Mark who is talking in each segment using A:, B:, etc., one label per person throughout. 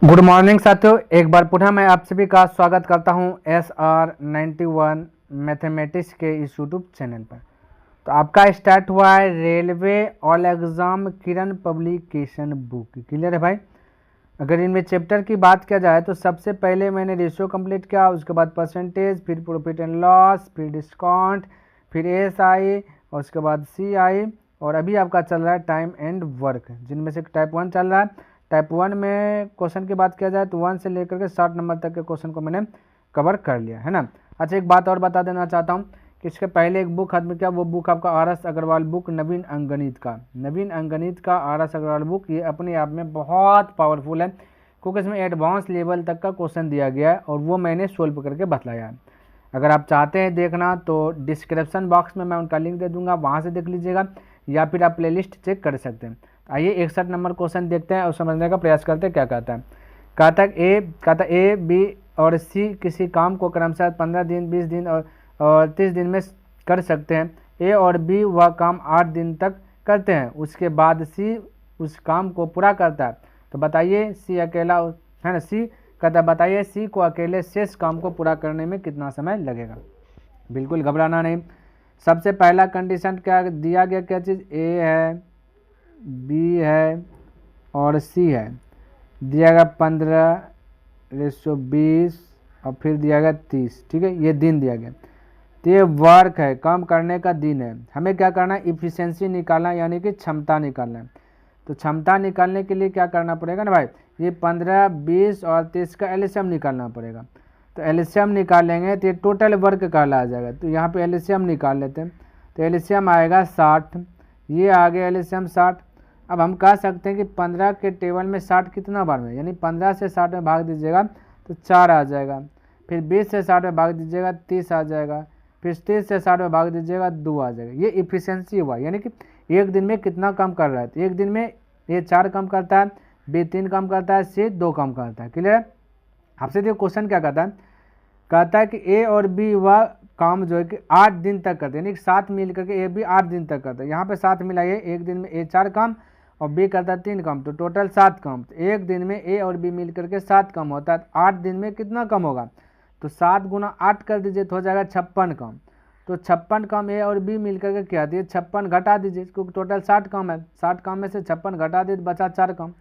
A: Good morning साथियों, एक बार पुनः मैं आप सभी का स्वागत करता हूं SR91 मैथमेटिक्स के इस यूट्यूब चैनल पर। तो आपका स्टार्ट हुआ है रेलवे ऑल एग्ज़ाम किरण पब्लिकेशन बुक। क्लियर है भाई। अगर इनमें चैप्टर की बात किया जाए तो सबसे पहले मैंने रेशियो कंप्लीट किया, उसके बाद परसेंटेज, फिर प्रॉफिट एंड लॉस, फिर डिस्काउंट, फिर SI और उसके बाद CI, और अभी आपका चल रहा है टाइम एंड वर्क, जिनमें से टाइप 1 चल रहा है। टाइप 1 में क्वेश्चन की बात किया जाए तो 1 से लेकर के 60 नंबर तक के क्वेश्चन को मैंने कवर कर लिया है ना। अच्छा, एक बात और बता देना चाहता हूँ कि इसके पहले एक बुक खत्म किया, वो बुक आपका RS अग्रवाल बुक नवीन अंकगणित का RS अग्रवाल बुक। ये अपने आप में बहुत पावरफुल है क्योंकि इसमें एडवांस लेवल तक का क्वेश्चन दिया गया है और वो मैंने सोल्व करके बताया है। अगर आप चाहते हैं देखना तो डिस्क्रिप्शन बॉक्स में मैं उनका लिंक दे दूंगा, वहाँ से देख लीजिएगा, या फिर आप प्लेलिस्ट चेक कर सकते हैं। आइए 61 नंबर क्वेश्चन देखते हैं और समझने का प्रयास करते हैं क्या कहता है। कहता ए बी और सी किसी काम को क्रमशः 15 दिन 20 दिन और 30 दिन में कर सकते हैं। ए और बी वह काम 8 दिन तक करते हैं, उसके बाद सी उस काम को पूरा करता है। तो बताइए सी अकेला है ना, सी कहता बताइए सी को अकेले शेष काम को पूरा करने में कितना समय लगेगा। बिल्कुल घबराना नहीं। सबसे पहला कंडीशन क्या दिया गया, क्या चीज़, ए है, बी है और सी है। दिया गया 15:20 और फिर दिया गया 30। ठीक है, ये दिन दिया गया। तो ये वर्क है, काम करने का दिन है। हमें क्या करना है, इफिशिएंसी निकालना, यानी कि क्षमता निकालना है। तो क्षमता निकालने के लिए क्या करना पड़ेगा ना भाई, ये 15, 20 और 30 का एलसीएम निकालना पड़ेगा। तो एलसीएम निकालेंगे तो ये टोटल वर्क कहला आ जाएगा। तो यहाँ पे एलसीएम निकाल लेते हैं। तो एलसीएम आएगा 60, ये आ गया एलसीएम 60। अब हम कह सकते हैं कि 15 के टेबल में 60 कितना बार में, यानी 15 से 60 में भाग दीजिएगा तो 4 आ जाएगा। फिर 20 से 60 में भाग दीजिएगा 30 आ जाएगा। फिर 30 से 60 में भाग दीजिएगा 2 आ जाएगा। ये इफिशियंसी हुआ, यानी कि एक दिन में कितना काम कर रहा है। तो एक दिन में ये 4 काम करता है, बी 3 काम करता है, सी 2 काम करता है। क्लियर है। आपसे देखो क्वेश्चन क्या कहता है कि ए और बी वह काम जो है कि 8 दिन तक करते हैं, यानी कि 7 मिल करके ए बी 8 दिन तक करता है। यहाँ पे 7 मिलाइए, एक दिन में ए 4 काम और बी करता है 3 काम, तो टोटल 7 काम। तो एक दिन में ए और बी मिल करके 7 काम होता है। 8 दिन में कितना काम होगा, तो 7 गुना 8 कर दीजिए तो हो जाएगा 56 काम। तो 56 काम ए और बी मिल करके क्या दिए, 56 घटा दीजिए क्योंकि टोटल 60 काम है। 60 काम में से 56 घटा दिए तो बचा 4 काम।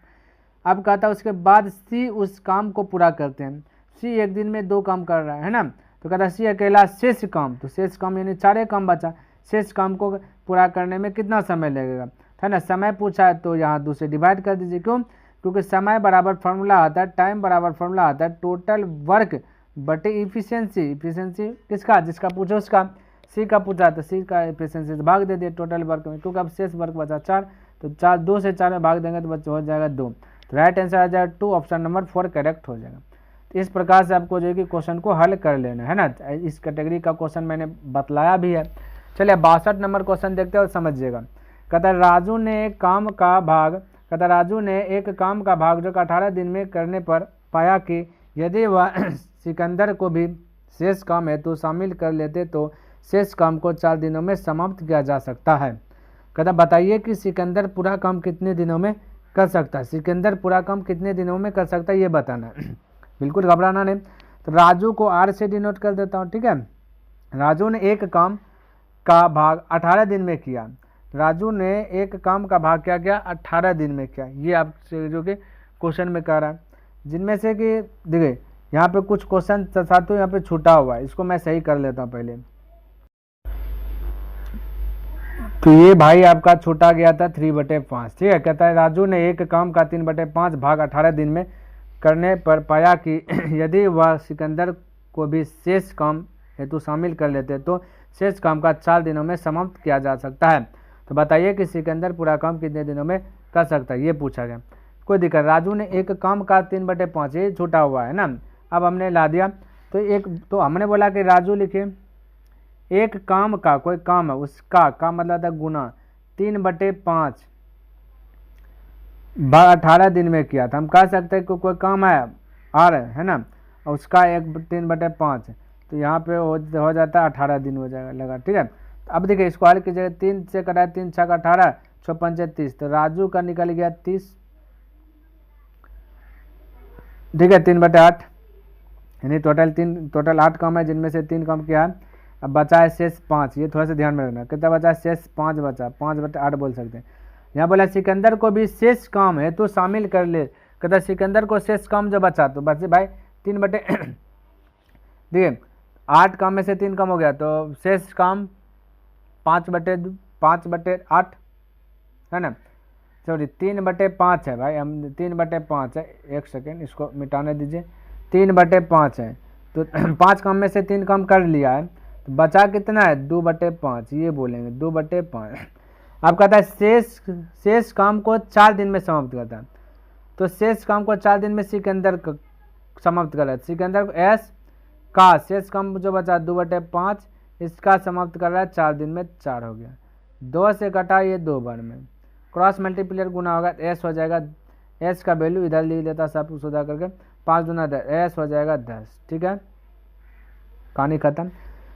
A: अब कहता है उसके बाद सी उस काम को पूरा करते हैं। सी एक दिन में 2 काम कर रहा है ना, तो कहता है सी अकेला शेष काम, तो शेष काम यानी 4 काम बचा। शेष काम को पूरा करने में कितना समय लगेगा, है ना। समय पूछा है तो यहाँ 2 से डिवाइड कर दीजिए। क्यों, क्योंकि समय बराबर फॉर्मूला आता है, टाइम बराबर फॉर्मूला आता है टोटल वर्क बटे इफिशियंसी। इफिशियंसी किसका, जिसका पूछो उसका। सी का पूछा तो सी का इफिशियंसी से भाग दे दिए टोटल वर्क में, क्योंकि अब शेष वर्क बचा 4, तो 4 2 से 4 में भाग देंगे तो बच्चे हो जाएगा 2। तो राइट आंसर आ जाएगा 2, ऑप्शन नंबर 4 करेक्ट हो जाएगा। तो इस प्रकार से आपको जो है कि क्वेश्चन को हल कर लेना है ना। इस कैटेगरी का क्वेश्चन मैंने बतलाया भी है। चलिए 62 नंबर क्वेश्चन देखते हैं और समझिएगा। कहता राजू ने एक काम का भाग जो 18 दिन में करने पर पाया कि यदि वह सिकंदर को भी शेष काम हेतु शामिल कर लेते तो शेष काम को 4 दिनों में समाप्त किया जा सकता है। कहता बताइए कि सिकंदर पूरा काम कितने दिनों में कर सकता है। सिकंदर पूरा काम कितने दिनों में कर सकता है ये बताना। बिल्कुल घबराना नहीं। तो राजू को R से डिनोट कर देता हूँ। ठीक है, राजू ने एक काम का भाग 18 दिन में किया। राजू ने एक काम का भाग क्या किया, 18 दिन में किया। ये आपसे जो कि क्वेश्चन में कह रहा है, जिनमें से कि देखिए यहाँ पे कुछ क्वेश्चन साथियों यहाँ पे छूटा हुआ है, इसको मैं सही कर लेता हूँ पहले। तो ये भाई आपका छूटा गया था 3/5। ठीक है, कहता है राजू ने एक काम का 3/5 भाग 18 दिन में करने पर पाया कि यदि वह सिकंदर को भी शेष काम हेतु शामिल कर लेते तो शेष काम का 4 दिनों में समाप्त किया जा सकता है। तो बताइए कि सिकंदर पूरा काम कितने दिनों में कर सकता है, ये पूछा गया। कोई दिक्कत, राजू ने एक काम का 3/5, ये छूटा हुआ है ना। अब हमने ला दिया तो हमने बोला कि राजू लिखे एक काम का, कोई काम है उसका का मतलब था गुना 3/5 18 दिन में किया था। हम कह सकते हैं कि कोई काम है R है ना, और उसका 3/5, तो यहाँ पे हो जाता है 18 दिन हो जाएगा लगा। ठीक है, तो अब देखिए इसको हल कीजिएगा। 3 से कटा 3 6 18 6 5 30, तो राजू का निकल गया 30 ठीक है, 3/8 यानी टोटल 8 काम है, जिनमें से 3 काम किया है। अब बचा है शेष 5, ये थोड़ा सा ध्यान में रखना, कितना बचा? शेष 5 बचा, 5/8 बोल सकते हैं। यहाँ बोला सिकंदर को भी शेष काम है तो शामिल कर ले, कहता सिकंदर को शेष काम जो बचा तो बचे भाई 3 देखिए 8 काम में से 3 काम हो गया तो शेष काम 5/8 है ना, सॉरी 3/5 है भाई, हम 3/5 है, 1 सेकेंड इसको मिटाने दीजिए, 3/5 है तो 5 काम में से 3 काम कर लिया है तो बचा कितना है? 2/5, ये बोलेंगे 2/5। अब कहता है शेष काम को 4 दिन में समाप्त करता है, तो शेष काम को 4 दिन में सिकंदर समाप्त कर रहा है। सिकंदर को एस का शेष काम जो बचा 2/5 इसका समाप्त कर रहा है 4 दिन में, 4 हो गया, 2 से कटा ये 2 बार में, क्रॉस मल्टीप्लियर गुना होगा एस हो जाएगा, एस का वैल्यू इधर लिख देता सब कुछ सुधा करके, 5 दूना 10, एस हो जाएगा 10। ठीक है, कहानी खत्म।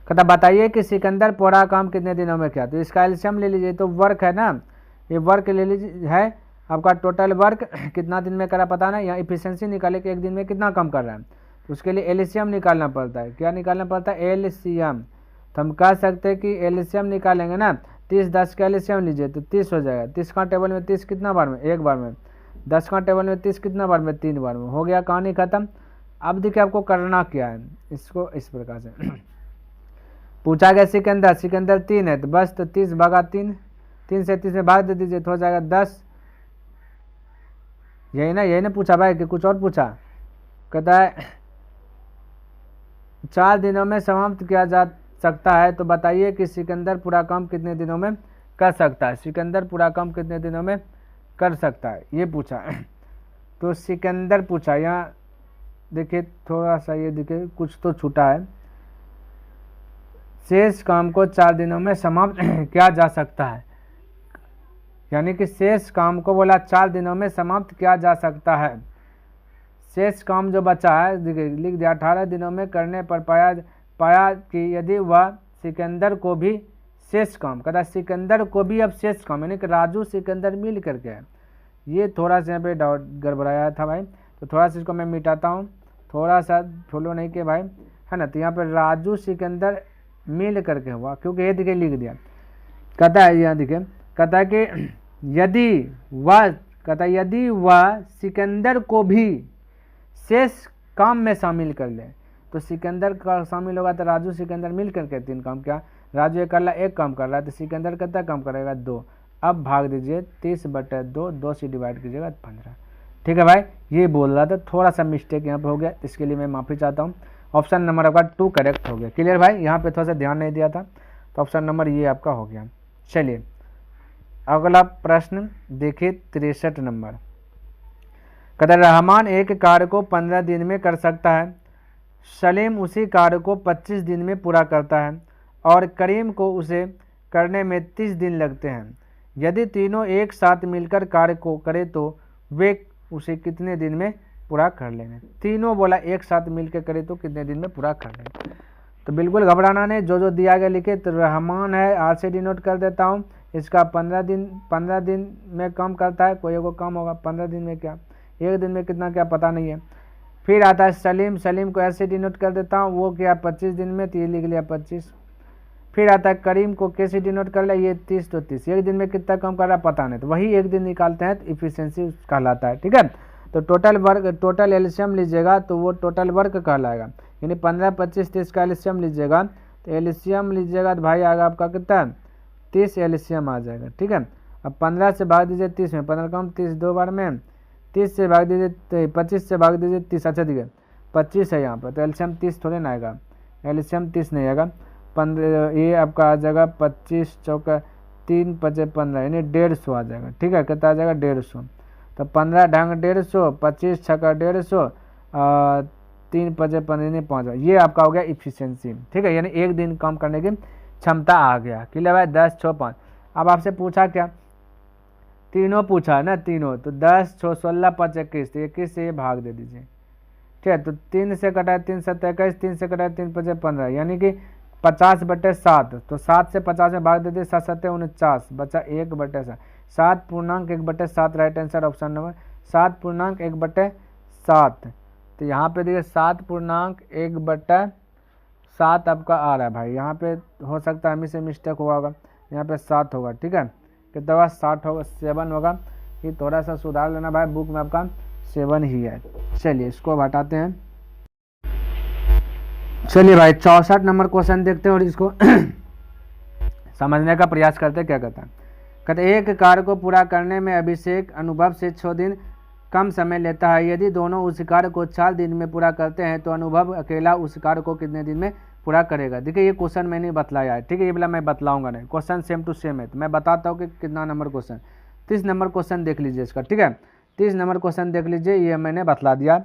A: कहता बताइए कि सिकंदर पूरा काम कितने दिनों में किया, तो इसका एलसीएम ले लीजिए, तो वर्क है ना, ये वर्क ले लीजिए है आपका, टोटल वर्क कितना दिन में करा पता ना, यहाँ इफिशिएंसी निकाले कि एक दिन में कितना काम कर रहा है, तो उसके लिए एलसीएम निकालना पड़ता है। क्या निकालना पड़ता है? एलसीएम। तो हम कह सकते हैं कि एलसीएम निकालेंगे ना, 30 10 का एलसीएम लीजिए तो 30 हो जाएगा, 30 का टेबल में 30 कितना बार में? 1 बार में, 10 का टेबल में 30 कितना बार में? 3 बार में, हो गया, कहानी खत्म। अब देखिए आपको करना क्या है, इसको इस प्रकार से पूछा गया सिकंदर 3 है तो बस, तो 30 भागा 3, 3 से 30 में भाग दे दीजिए तो हो जाएगा 10। यही ना पूछा भाई कि कुछ और पूछा? कहता है 4 दिनों में समाप्त किया जा सकता है, तो बताइए कि सिकंदर पूरा काम कितने दिनों में कर सकता है, सिकंदर पूरा काम कितने दिनों में कर सकता है, ये पूछा। तो सिकंदर पूछा, यहाँ देखिए थोड़ा सा ये देखिए कुछ तो छूटा है, शेष काम को 4 दिनों में समाप्त किया जा सकता है, यानी कि शेष काम को बोला 4 दिनों में समाप्त किया जा सकता है। शेष काम जो बचा है देखिए लिख दिया 18 दिनों में करने पर पाया कि यदि वह सिकंदर को भी शेष काम, कहता सिकंदर को भी अब शेष काम, यानी कि राजू सिकंदर मिल करके है, ये थोड़ा सा यहाँ पे डाउट गड़बड़ाया था भाई, तो थोड़ा सा इसको मैं मिटाता हूँ, थोड़ा सा फॉलो नहीं किया भाई, है ना। तो यहाँ पर राजू सिकंदर मिल करके हुआ, क्योंकि ये देखिए लिख दिया, कहता है यहाँ देखिए, कहता है कि यदि वह सिकंदर को भी शेष काम में शामिल कर ले, तो सिकंदर का शामिल होगा तो राजू सिकंदर मिल करके 3 काम किया, राजू एक काम कर रहा है तो सिकंदर कितना काम करेगा? 2। अब भाग दीजिए 30/2, 2 से डिवाइड कीजिएगा 15। ठीक है भाई, ये बोल रहा था, थोड़ा सा मिस्टेक यहाँ पे हो गया, इसके लिए मैं माफ़ी चाहता हूँ। ऑप्शन नंबर आपका 2 करेक्ट हो गया। क्लियर भाई, यहाँ पे थोड़ा सा ध्यान नहीं दिया था, तो ऑप्शन नंबर ये आपका हो गया। चलिए अगला प्रश्न देखिए 63 नंबर। कहता रहमान एक कार्य को 15 दिन में कर सकता है, सलीम उसी कार्य को 25 दिन में पूरा करता है और करीम को उसे करने में 30 दिन लगते हैं। यदि तीनों एक साथ मिलकर कार्य को करे तो वे उसे कितने दिन में पूरा कर लेंगे? तीनों बोला एक साथ मिलकर करे तो कितने दिन में पूरा कर लेंगे? तो बिल्कुल घबराना नहीं, जो दिया गया लिखे। तो रहमान है, आज से डिनोट कर देता हूँ, इसका 15 दिन में काम करता है, कोई को काम होगा 15 दिन में, क्या 1 दिन में कितना क्या पता नहीं है। फिर आता है सलीम को ऐसे डिनोट कर देता हूँ, वो क्या 25 दिन में, तो ये लिख लिया 25। फिर आता है करीम को कैसे डिनोट कर लिया, ये 30, तो 30 1 दिन में कितना काम कर रहा है पता नहीं, तो वही 1 दिन निकालते हैं तो इफिशिएंसी कहलाता है। ठीक है, तो टोटल एलसीएम लीजिएगा तो वो टोटल वर्क कहलाएगा, यानी 15 25 30 का एलसीएम लीजिएगा, तो एलसीएम लीजिएगा तो भाई आएगा आपका कितना? 30 एलसीएम आ जाएगा। ठीक है, अब 15 से भाग दीजिए 30 में, 15 कम 30 2 बार में, 30 से भाग दीजिए 25 से भाग दीजिए 30, अच्छा ठीक है 25 है यहाँ पर, तो एलसीएम 30 थोड़े ना आएगा, एलसीएम 30 नहीं आएगा, 15 ये आपका आ जाएगा 25 चौका 3 5 15, यानी 150 आ जाएगा। ठीक है, कितना आ जाएगा? 150। तो 15 ढंग 150, 25 छक्का 150, 3 5 15 5, ये आपका हो गया इफिशिएंसी। ठीक है, यानी 1 दिन काम करने की क्षमता आ गया। क्लियर भाई, 10 6 5। अब आपसे पूछा क्या? तीनों पूछा है ना, तीनों, तो 10 6 16 5 21, तो 21 से ये भाग दे दीजिए। ठीक है, तो 3 से कटा 3 7 21, 3 से कटा 3 5 15, यानी कि 50/7, तो 7 से 50 में भाग दे दिए, 7 7 49, बचा 1/7, 7 पूर्णांक 1/7 राइट आंसर ऑप्शन नंबर 7 पूर्णांक 1/7 तो यहाँ पे देखिए 7.1/7 आपका आ रहा है भाई, यहाँ पे हो सकता है हमें से मिस्टेक हुआ होगा, यहाँ पे 7 होगा, ठीक है, कितना होगा 60 होगा, 7 होगा, ये थोड़ा सा सुधार लेना भाई, बुक में आपका 7 ही है। चलिए इसको अब हटाते हैं। चलिए भाई 64 नंबर क्वेश्चन देखते हैं और इसको समझने का प्रयास करते हैं क्या कहता है। कहते एक कार्य को पूरा करने में अभिषेक अनुभव से 6 दिन कम समय लेता है, यदि दोनों उस कार्य को 4 दिन में पूरा करते हैं तो अनुभव अकेला उस कार्य को कितने दिन में पूरा करेगा। देखिए ये क्वेश्चन मैंने बतलाया है, ठीक है, ये वाला मैं बतलाऊंगा नहीं, क्वेश्चन सेम टू सेम है, तो मैं बताता हूँ कि कितना नंबर क्वेश्चन। 30 नंबर क्वेश्चन देख लीजिए इसका, ठीक है, 30 नंबर क्वेश्चन देख लीजिए, ये मैंने बतला दिया,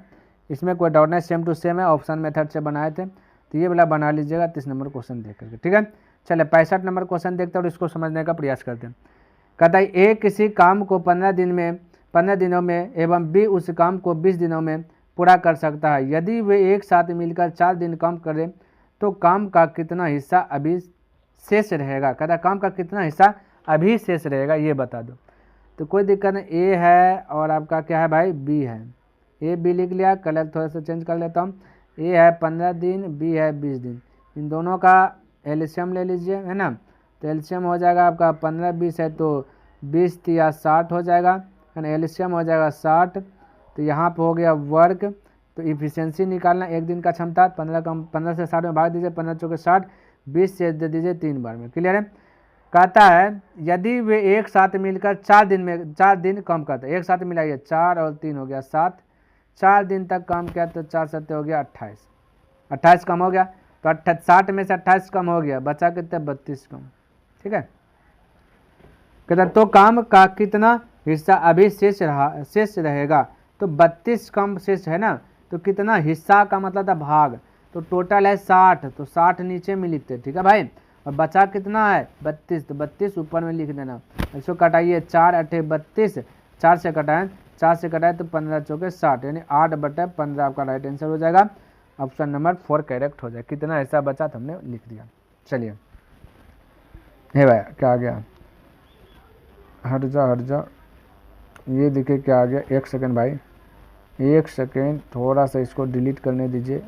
A: इसमें कोई डाउट नहीं, सेम टू सेम है, ऑप्शन मेथड से बनाए थे, तो ये वाला बना लीजिएगा 30 नंबर क्वेश्चन देख करके, ठीक है। चलिए 65 नंबर क्वेश्चन देखते हैं और इसको समझने का प्रयास करते हैं। कहता है ए किसी काम को 15 दिनों में एवं बी उस काम को 20 दिनों में पूरा कर सकता है, यदि वे एक साथ मिलकर 4 दिन काम करें तो काम का कितना हिस्सा अभी शेष रहेगा। कहता है काम का कितना हिस्सा अभी शेष रहेगा ये बता दो। तो कोई दिक्कत नहीं, ए है और आपका क्या है भाई बी है, ए बी लिख लिया, कलर थोड़ा सा चेंज कर लेता हूँ, ए है 15 दिन, बी है 20 दिन, इन दोनों का एलसीएम ले लीजिए, है ना, तो एलसीएम हो जाएगा आपका 15-20 है तो 20 या 60 हो जाएगा, है ना, एलसीएम हो जाएगा 60, तो यहाँ पे हो गया वर्क, तो इफिशियंसी निकालना एक दिन का क्षमता 15 से 60 में भाग दीजिए, 15 चौके 60, 20 से दे दीजिए 3 बार में, क्लियर है। कहता है यदि वे एक साथ मिलकर 4 दिन काम करते हैं, एक साथ मिलाइए 4 और 3 हो गया 7, 4 दिन तक काम किया तो 4 7 हो गया 28 कम हो गया, तो 60 में से 28 कम हो गया, बचा कितने 32 कम, ठीक है। कहता तो काम का कितना हिस्सा अभी शेष रहेगा, तो 32 कम शेष है ना, तो कितना हिस्सा का मतलब था भाग, तो टोटल है 60, तो 60 नीचे में लिखते, ठीक है भाई, और बचा कितना है 32, तो 32 ऊपर में लिख देना। इसको कटाइए 4 8 32, 4 से कटाए तो 15 चौके 60, यानी 8/15 आपका राइट आंसर हो जाएगा, ऑप्शन नंबर 4 करेक्ट हो जाए। कितना हिस्सा बचा तो हमने लिख दिया। चलिए हे भाई क्या आ गया, हट जा, ये देखिए क्या आ गया, 1 सेकेंड भाई, 1 सेकेंड, थोड़ा सा इसको डिलीट करने दीजिए,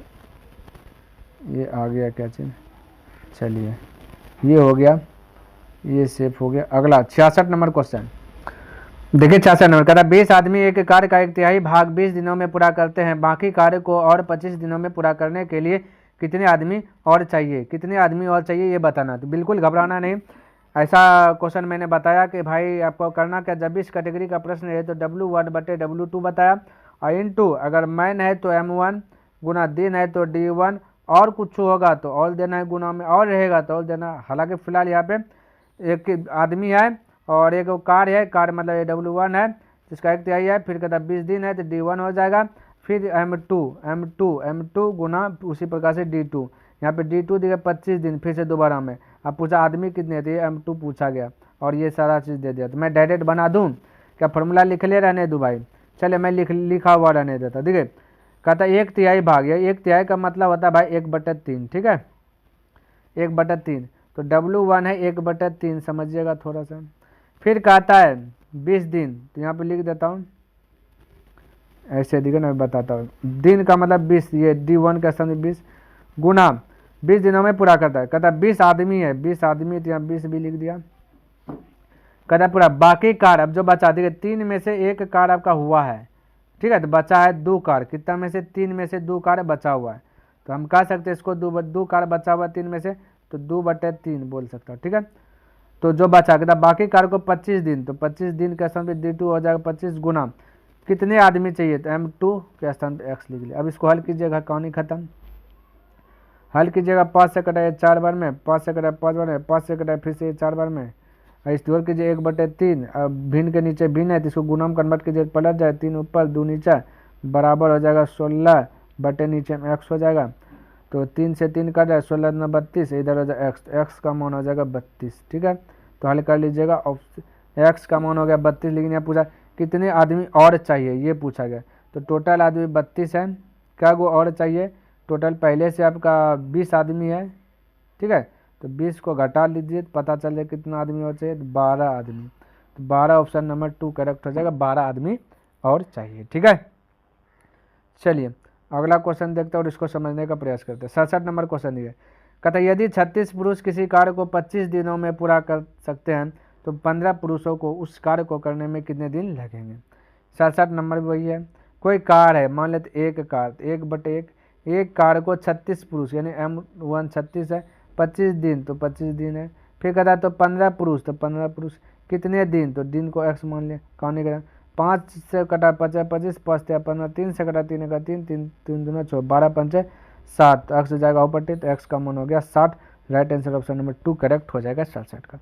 A: ये आ गया क्या चीज़, चलिए ये हो गया, ये सेव हो गया। अगला 66 नंबर क्वेश्चन देखिए, 66 नंबर कहता 20 आदमी एक कार्य का 1/3 भाग 20 दिनों में पूरा करते हैं, बाकी कार्य को और 25 दिनों में पूरा करने के लिए कितने आदमी और चाहिए ये बताना। तो बिल्कुल घबराना नहीं, ऐसा क्वेश्चन मैंने बताया कि भाई आपको करना क्या, जब इस कैटेगरी का प्रश्न है तो W1/W2 बताया, और इनटू अगर मैन है तो M1 गुना दिन है तो D1, और कुछ होगा तो और देना है, गुना में और रहेगा तो और देना। हालांकि फिलहाल यहाँ पे एक आदमी है और एक कार है, कार मतलब ये W1 है जिसका 1/3 है, फिर कहता 20 दिन है तो D1 हो जाएगा, फिर M2 गुना उसी प्रकार से D2, यहाँ पे D2 दिया 25 दिन, फिर से दोबारा में अब पूछा आदमी कितने थे, M2 पूछा गया और ये सारा चीज़ दे दिया। तो मैं डायरेक्ट बना दूँ क्या, फॉर्मूला लिख ले रहने दूँ भाई, चले मैं लिखा हुआ रहने देता। ठीक है, कहता 1/3 भाग गया, 1/3 का मतलब होता है भाई 1/3, ठीक है 1/3, तो W1 है 1/3 समझिएगा थोड़ा सा। फिर कहता है 20 दिन, तो यहाँ पे लिख देता हूँ ऐसे, देखिए ना बताता हूँ, दिन का मतलब 20, ये D1 का समझ 20 गुना 20 दिनों में पूरा करता है। कहता 20 आदमी है, 20 आदमी, तो यहाँ 20 भी लिख दिया। कहता पूरा बाकी कार अब जो बचा, देखिए 3 में से 1 कार आपका हुआ है, ठीक है, तो बचा है 2 कार, कितना में से 3 में से 2 कार बचा हुआ है, तो हम कह सकते हैं इसको 2 कार बचा हुआ 3 में से, तो 2/3 बोल सकता हूँ। ठीक है, तो जो बचा कहता बाकी कार को 25 दिन, तो 25 दिन के स्थान पे D2 हो जाएगा 25 गुना कितने आदमी चाहिए, तो M2 के स्थान पे X लिख लिया। अब इसको हल कीजिएगा, कहानी खत्म। हल कीजिएगा 5 से कटाए 4 बार में, 5 से कटाए 5 बार में, 5 से कटाए फिर से 4 बार में, इस जोड़ कीजिए 1/3। अब भिन्न के नीचे भिन्न है तो इसको गुना में कन्वर्ट कीजिए, पलट जाए 3 ऊपर 2 नीचे बराबर हो जाएगा 16 बटे नीचे में X हो जाएगा। तो 3 से 3 कट जाए, 16 दूना 32, इधर हो जाए X का मान हो जाएगा 32। ठीक है, तो हल कर लीजिएगा, X का मान हो गया 32। लेकिन यहाँ पूछा कितने आदमी और चाहिए, ये पूछा गया, तो टोटल आदमी 32 है, क्या वो और चाहिए, टोटल पहले से आपका 20 आदमी है। ठीक है, तो 20 को घटा लीजिए तो पता चल जाए कितना आदमी और चाहिए, तो 12 आदमी, तो 12 ऑप्शन नंबर 2 करेक्ट हो जाएगा, 12 आदमी और चाहिए। ठीक है, चलिए अगला क्वेश्चन देखते हैं और इसको समझने का प्रयास करते हैं। 67 नंबर क्वेश्चन ये कहता है यदि 36 पुरुष किसी कार्य को 25 दिनों में पूरा कर सकते हैं तो 15 पुरुषों को उस कार्य को करने में कितने दिन लगेंगे। 67 नंबर भी वही है, कोई कार है, मान लेते एक कार, 1/1, एक कार को 36 पुरुष यानी M1 36 है, 25 दिन तो 25 दिन है। फिर कहता है तो 15 पुरुष, तो 15 पुरुष कितने दिन, तो दिन को x मान लिया, कौन करें 5 से कटा 50 25, 5 से 15, 3 से कटा 3 का 3, 3 दूना 6, 12 पंचे 7, तो x जाएगा ऊपर तो x का मान हो गया 60। Right answer option number 2 correct हो जाएगा 67 का।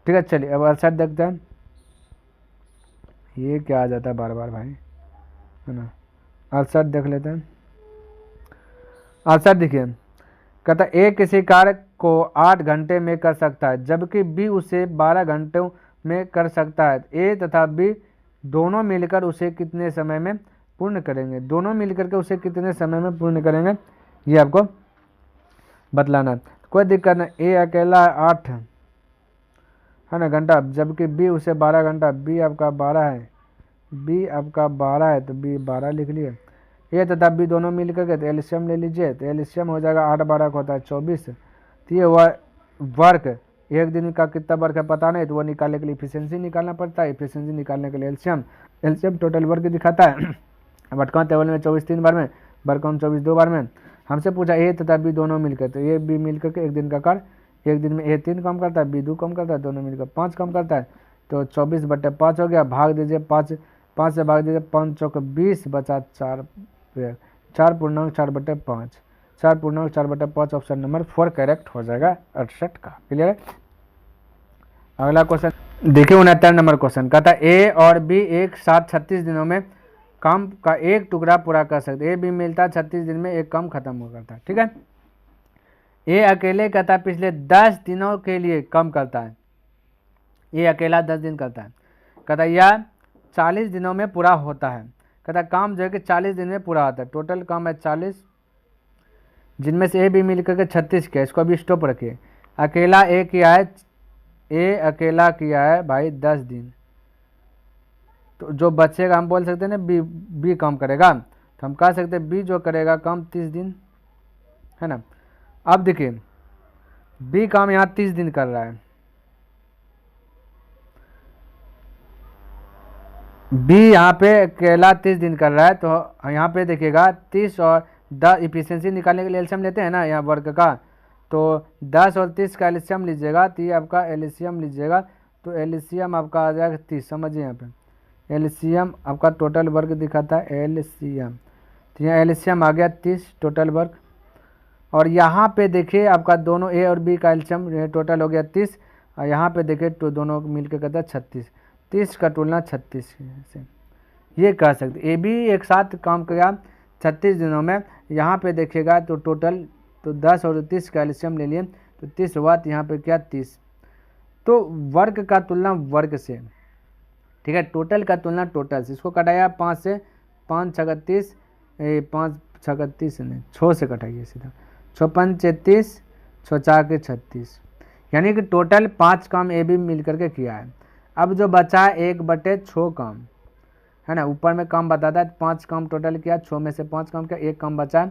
A: ठीक है, चलिए अब अड़सठ देखते हैं। ये क्या आ जाता है बार बार भाई, है ना। अड़सठ देख लेते हैं। अड़सठ देखिए, कहता ए किसी कार्य को 8 घंटे में कर सकता है जबकि बी उसे 12 घंटों में कर सकता है। ए तथा बी दोनों मिलकर उसे कितने समय में पूर्ण करेंगे, दोनों मिलकर के उसे कितने समय में पूर्ण करेंगे ये आपको बतलाना। कोई दिक्कत नहीं, ए अकेला 8 है ना घंटा, जबकि बी उसे 12 घंटा, बी आपका 12 है, बी आपका 12 है तो बी 12 लिख लिए। ए तथा बी दोनों मिल करके तो एलसीएम ले लीजिए, तो एलसीएम हो जाएगा 8 12 का होता है 24। तो ये वर्क एक दिन का कितना वर्क है पता नहीं, तो वो निकालने के लिए इफिशियंसी निकालना पड़ता है। इफिशियंसी निकालने के लिए एलसीएम टोटल वर्क दिखाता है। भटकाओ टेबल में 24 3 बार में, वर्कआउट 24 2 बार में। हमसे पूछा ए तथा बी दोनों मिलकर, तो ए बी मिलकर के एक दिन का कार्य, एक दिन में ए 3 काम करता है, बी 2 काम करता है, दोनों मिलकर 5 काम करता है। तो 24/5 हो गया, भाग दीजिए 5 से भाग दीजिए 5 चौक 20 बचा 4 पूर्णांक 4/5, 4 पूर्णांक 4/5 ऑप्शन नंबर 4 करेक्ट हो जाएगा 68 का। क्लियर है। अगला क्वेश्चन देखिए 69 नंबर क्वेश्चन कहता है ए और बी एक साथ 36 दिनों में काम का एक टुकड़ा पूरा कर सकते। ए बी मिलता है 36 दिन में एक काम खत्म हो करता है। ठीक है, ए अकेले कहता है पिछले 10 दिनों के लिए कम करता है, ये अकेला 10 दिन करता है। कहता है यह 40 दिनों में पूरा होता है। कहता है काम जो है कि 40 दिन में पूरा होता है। टोटल काम है 40, जिनमें से ए बी मिलकर के 36 किया, इसको अभी स्टॉप रखिए। अकेला ए किया है, ए अकेला किया है भाई 10 दिन, तो जो बचेगा हम बोल सकते हैं ना बी काम करेगा, तो हम कह सकते हैं बी जो करेगा काम 30 दिन, है ना। अब देखिए बी काम यहाँ 30 दिन कर रहा है, बी यहाँ पे अकेला 30 दिन कर रहा है, तो यहाँ पे देखिएगा 30 और 10 इफिशियंसी निकालने के लिए एलसीएम लेते हैं ना यहाँ वर्क का, तो 10 और 30 का एलसीएम लीजिएगा, तो ये आपका एलसीएम लीजिएगा, तो एलसीएम आपका आ जाएगा 30। समझिए यहाँ पे एलसीएम आपका टोटल वर्क दिखाता है एलसीएम, तो यहाँ एलसीएम आ गया 30 टोटल वर्क। और यहाँ पे देखिए आपका दोनों ए और बी का एलसीएम टोटल हो गया 30, और यहाँ पे देखिए तो दोनों मिलकर कहता है 36, 30 का तुलना 36 से ये कह सकते। ए बी एक साथ काम किया 36 दिनों में, यहाँ पे देखिएगा तो टोटल तो 10 और 30 का एलसीएम ले लिए, तो 30 हुआ, तो यहाँ पे क्या 30, तो वर्क का तुलना वर्क से। ठीक है, टोटल का तुलना टोटल से। इसको कटाया 5 से, 5 6 30, 5 6 30 नहीं 6 से कटाइए सीधा, 6 5 30, 6 4 36, यानी कि टोटल 5 काम ए बी मिल करके किया है। अब जो बचा 1/6 काम, है ना, ऊपर में काम बताता है 5 काम टोटल किया, 6 में से 5 काम किया, 1 काम बचा,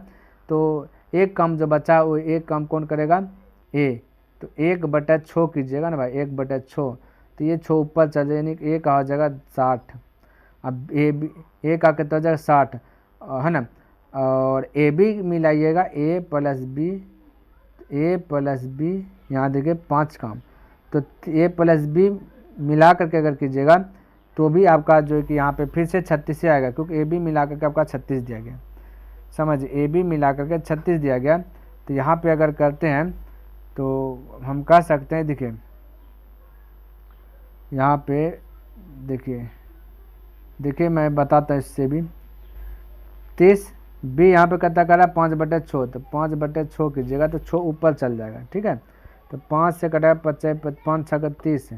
A: तो एक काम जो बचा वो एक काम कौन करेगा ए, तो 1/6 कीजिएगा ना भाई, 1/6, तो ये 6 ऊपर चल जाए, यानी एक आ जाएगा 60। अब ए बी एक आके तो हो जाएगा 60, है ना, और ए बी मिलाइएगा ए प्लस बी, यहाँ देखिए 5 काम, तो ए प्लस बी मिला करके अगर कीजिएगा तो भी आपका जो है कि यहाँ पे फिर से 36 से आएगा, क्योंकि ए बी मिला करके आपका 36 दिया गया। समझिए ए बी मिला करके 36 दिया गया, तो यहाँ पे अगर करते हैं तो हम कह सकते हैं, देखिए यहाँ पे देखिए मैं बताता हूँ इससे भी 30, बी यहाँ पे कितना करा 5/6, तो 5/6 कीजिएगा तो 6 ऊपर चल जाएगा। ठीक है, तो 5 से कटाया 5 5 6 30,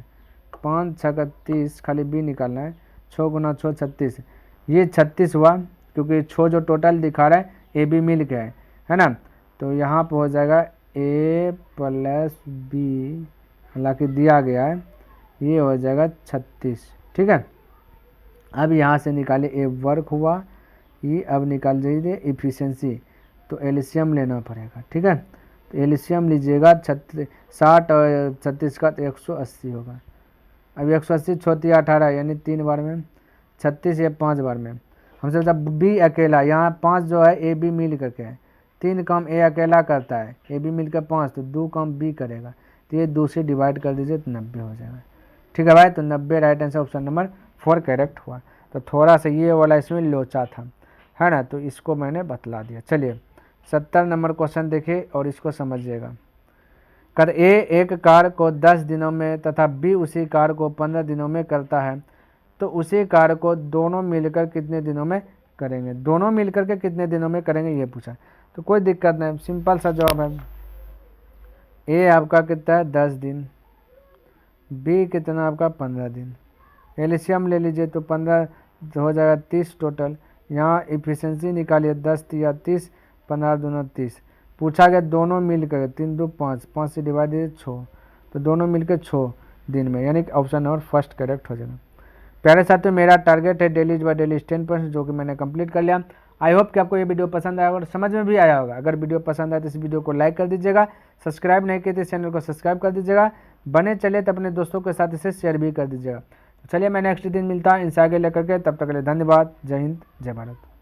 A: 5 6 30, खाली बी निकालना है, 6 गुना 6 36, ये 36 हुआ, क्योंकि 6 जो टोटल दिखा रहा है ए बी मिल के है ना, तो यहाँ पे हो जाएगा ए प्लस बी, हालांकि दिया गया है, ये हो जाएगा 36। ठीक है, अब यहाँ से निकाले ए वर्क हुआ, ये अब निकाल दीजिए इफिशियंसी, तो एलसीएम लेना पड़ेगा। ठीक है, तो एलसीएम लीजिएगा 60 और 36 का, तो 180 होगा। अब 180 छोटी 18 यानी 3 बार में, 36 ये 5 बार में। हमसे बता बी अकेला, यहाँ 5 जो है ए बी मिल करके है, 3 काम ए अकेला करता है, ए बी मिलकर 5, तो 2 काम बी करेगा, तो ये 2 से डिवाइड कर दीजिए तो 90 हो जाएगा। ठीक है भाई, तो 90 right answer option number 4 correct हुआ। तो थोड़ा सा ये वाला इसमें लोचा था, है ना, तो इसको मैंने बतला दिया। चलिए 70 नंबर क्वेश्चन देखिए और इसको समझिएगा। कर ए एक कार को 10 दिनों में तथा बी उसी कार को 15 दिनों में करता है, तो उसी कार को दोनों मिलकर कितने दिनों में करेंगे? दोनों मिलकर के कितने दिनों में करेंगे ये पूछा, तो कोई दिक्कत नहीं, सिंपल सा जवाब है। ए आपका कितना है 10 दिन, बी कितना आपका 15 दिन, एलसीएम ले लीजिए तो 15 हो जाएगा 30 टोटल। यहाँ इफिशियंसी निकालिए 10 या 30, 15 दूना 30। पूछा गया दोनों मिलकर 3 2 5, 5 से डिवाइड 6, तो दोनों मिलकर 6 दिन में, यानी कि ऑप्शन नंबर फर्स्ट करेक्ट हो जाएगा। प्यारे साथियों, मेरा टारगेट है डेली बाय डेली 10%, जो कि मैंने कंप्लीट कर लिया। आई होप कि आपको ये वीडियो पसंद आया और समझ में भी आया होगा। अगर वीडियो पसंद आए तो इस वीडियो को लाइक कर दीजिएगा, सब्सक्राइब नहीं किए तो इस चैनल को सब्सक्राइब कर दीजिएगा, बने चले तो अपने दोस्तों के साथ इसे शेयर भी कर दीजिएगा। चलिए मैं नेक्स्ट दिन मिलता हूँ इनसे आगे लेकर के, तब तक के लिए धन्यवाद। जय हिंद, जय भारत।